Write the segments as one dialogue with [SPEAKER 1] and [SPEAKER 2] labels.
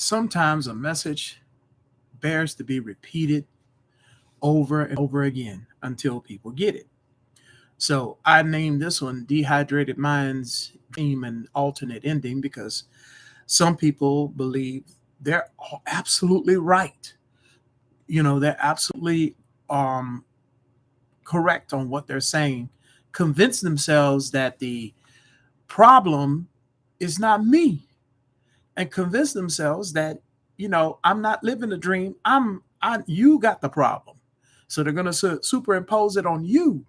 [SPEAKER 1] Sometimes a message bears to be repeated over and over again until people get it. So I named this one Dehydrated Minds Dream and Alternate Ending because some people believe they're absolutely right. They're absolutely um, correct on what they're saying, convince themselves that the problem is not me, and convince themselves that I'm not living a dream. You got the problem, so they're going to superimpose it on you.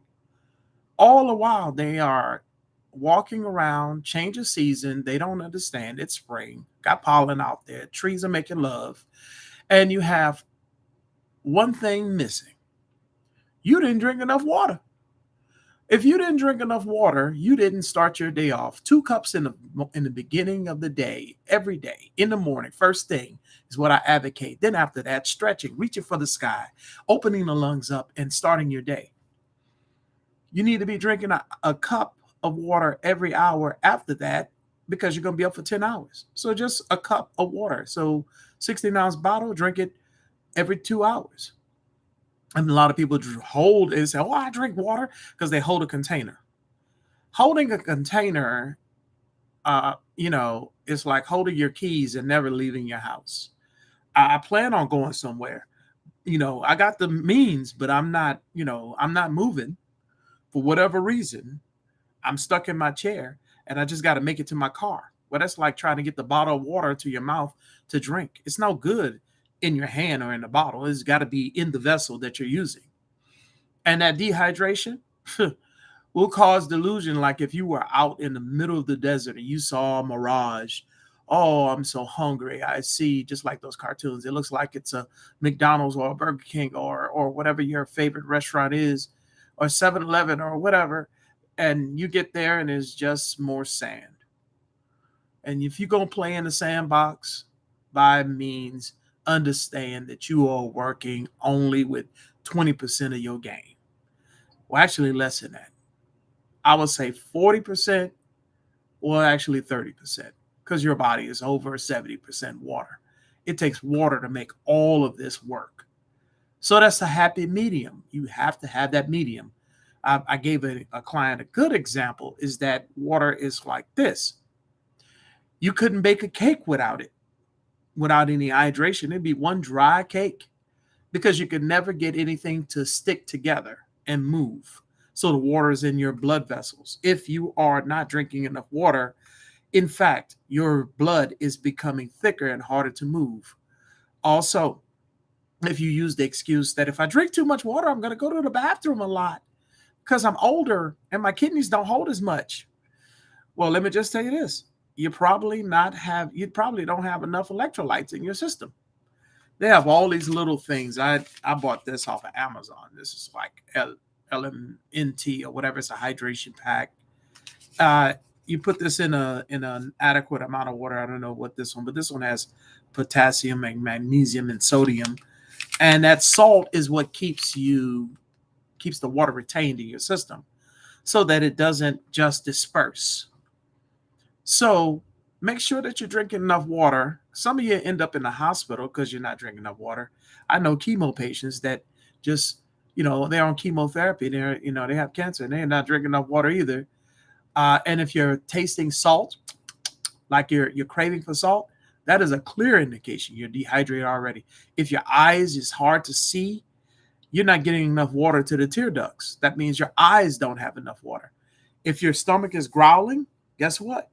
[SPEAKER 1] All the while they are walking around, change of season. They don't understand it's spring, got pollen out there, trees are making love, and you have one thing missing: you didn't drink enough water. If you didn't drink enough water, you didn't start your day off. 2 cups in the beginning of the day, every day, in the morning, first thing is what I advocate. Then after that, stretching, reaching for the sky, opening the lungs up, and starting your day. You need to be drinking a cup of water every hour after that because you're going to be up for 10 hours. So just a cup of water. So 16-ounce bottle, drink it every 2 hours. And a lot of people hold and say, "Oh, I drink water," because they hold a container. Holding a container, it's like holding your keys and never leaving your house. I plan on going somewhere. I got the means, but I'm not moving for whatever reason. I'm stuck in my chair and I just got to make it to my car. Well, that's like trying to get the bottle of water to your mouth to drink. It's no good in your hand or in the bottle. It's got to be in the vessel that you're using. And that dehydration will cause delusion. Like if you were out in the middle of the desert and you saw a mirage. Oh, I'm so hungry. I see, just like those cartoons. It looks like it's a McDonald's or a Burger King or whatever your favorite restaurant is, or 7-Eleven or whatever. And you get there and it's just more sand. And if you're going to play in the sandbox, by means, understand that you are working only with 20% of your game. Well, actually less than that. I would say 40%, or actually 30%, because your body is over 70% water. It takes water to make all of this work. So that's a happy medium. You have to have that medium. I gave a client a good example is that water is like this. You couldn't bake a cake without it, without any hydration. It'd be one dry cake because you could never get anything to stick together and move. So the water is in your blood vessels. If you are not drinking enough water, in fact, your blood is becoming thicker and harder to move. Also, if you use the excuse that if I drink too much water, I'm going to go to the bathroom a lot because I'm older and my kidneys don't hold as much. Well, let me just tell you this. You probably don't have enough electrolytes in your system. They have all these little things. I bought this off of Amazon. This is like LMNT or whatever. It's a hydration pack. You put this in an adequate amount of water. I don't know what this one, but this one has potassium and magnesium and sodium, and that salt is what keeps the water retained in your system, so that it doesn't just disperse. So make sure that you're drinking enough water. Some of you end up in the hospital because you're not drinking enough water. I know chemo patients that just, they're on chemotherapy. They have cancer and they're not drinking enough water either. And if you're tasting salt, like you're craving for salt, that is a clear indication you're dehydrated already. If your eyes is hard to see, you're not getting enough water to the tear ducts. That means your eyes don't have enough water. If your stomach is growling, guess what?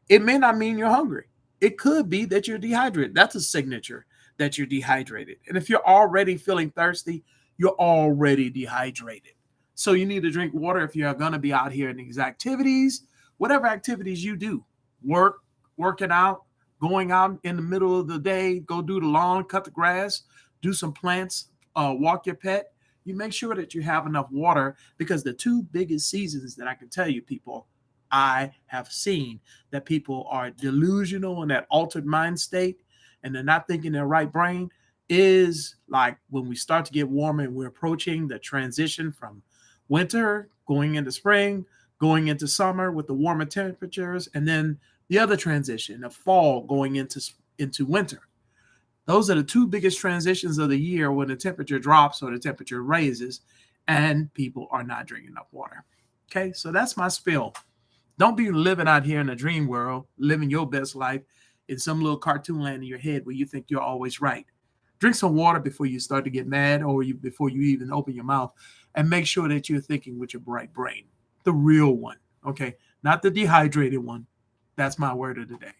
[SPEAKER 1] It may not mean you're hungry. It could be that you're dehydrated. That's a signature that you're dehydrated. And if you're already feeling thirsty, you're already dehydrated. So you need to drink water if you're going to be out here in these activities, whatever activities you do, working out, going out in the middle of the day, go do the lawn, cut the grass, do some plants, walk your pet. You make sure that you have enough water, because the two biggest seasons that I can tell you, people, I have seen that people are delusional in that altered mind state and they're not thinking their right brain is like when we start to get warmer and we're approaching the transition from winter going into spring, going into summer with the warmer temperatures, and then the other transition of fall going into winter. Those are the two biggest transitions of the year when the temperature drops or the temperature raises and people are not drinking enough water. Okay, so that's my spill. Don't be living out here in a dream world, living your best life in some little cartoon land in your head where you think you're always right. Drink some water before you start to get mad or before you even open your mouth, and make sure that you're thinking with your bright brain. The real one, okay? Not the dehydrated one. That's my word of the day.